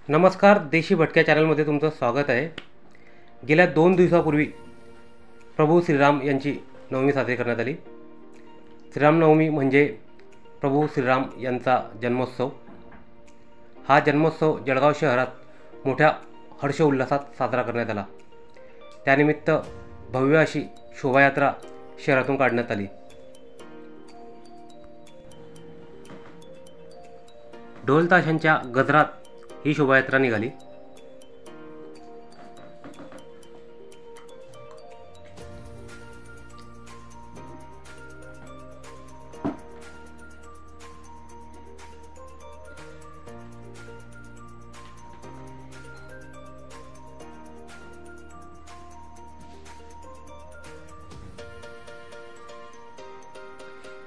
नमस्कार, देशी भटक्या चॅनलमध्ये तुमचं स्वागत आहे। गेल्या 2 दिवसापूर्वी प्रभू श्रीराम यांची नवमी साजरी करण्यात आली। श्रीरामनवमी म्हणजे प्रभू श्रीराम यांचा जन्मोत्सव। हा जन्मोत्सव जळगाव शहरात मोठ्या हर्षोल्लासात साजरा करण्यात आला। त्यानिमित्त भव्य अशी शोभायात्रा शहरातून काढण्यात आली। ढोल ताशांच्या गजरात ही शोभायात्रा निघाली।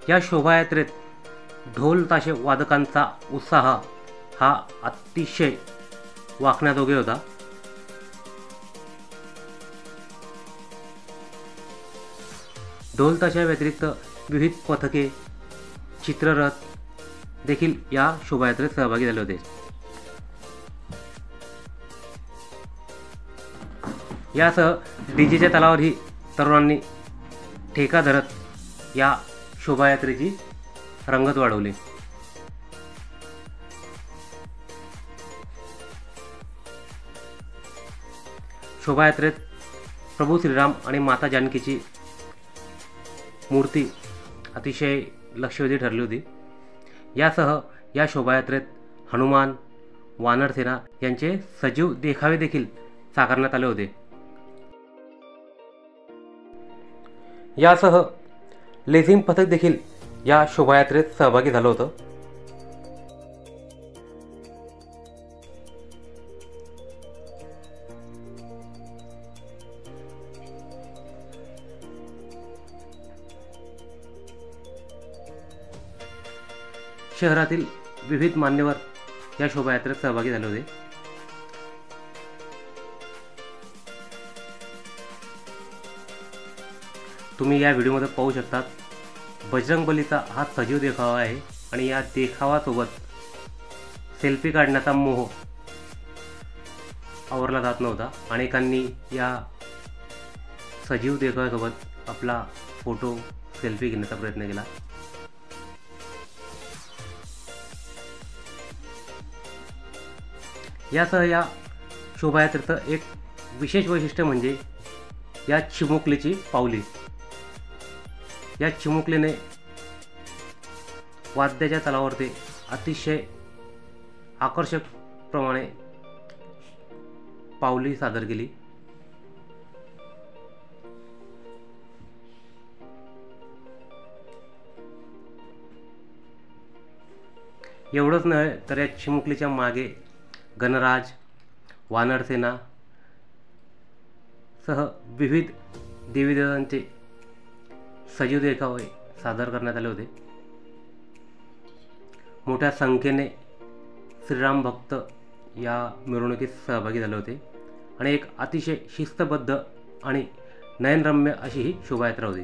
या शोभायात्रेत ढोल ताशे वादकांचा उत्साह हा अतिशय वाखण्याजोगे होता। ढोल ताशा व्यतिरिक्त विविध पथके, चित्ररथ देखील या शोभायात्रेत सहभागी झाले होते। यासह डीजेच्या तालावरही तरुणांनी ठेका धरत या शोभायात्रेची रंगत वाढवली। शोभायात्रेत प्रभू श्रीराम आणि माता जानकीची मूर्ती अतिशय लक्षवेधी ठरली होती। यासह या शोभायात्रेत हनुमान, वानरसेना यांचे सजीव देखावे देखील साकारण्यात आले होते। यासह लेझिम पथक देखील या शोभायात्रेत सहभागी झालं होतं। शहरातील विविध मान्यवर या शोभायात्रेत सहभागी झाले होते। तुम्ही या व्हिडिओमध्ये पाहू शकता बजरंगबलीचा हा सजीव देखावा आहे आणि या देखावासोबत सेल्फी काढण्याचा मोह आवरला जात नव्हता। अनेकांनी या सजीव देखाव्यासोबत आपला फोटो सेल्फी घेण्याचा प्रयत्न केला। यासह या शोभायात्रेचं एक विशेष वैशिष्ट्य म्हणजे या चिमुकलीची पावली। या चिमुकलीने वाद्याच्या तालावरती अतिशय आकर्षक प्रमाणे पावली सादर केली। एवढंच नव्हे तर या चिमुकलीच्या मागे गणराज, वानरसेना सह विविध देवीदेवतांचे सजीव देखावे सादर करण्यात आले होते। मोठ्या संख्येने श्रीराम भक्त या मिरवणुकीत सहभागी झाले होते आणि एक अतिशय शिस्तबद्ध आणि नयनरम्य अशी ही शोभायात्रा होती।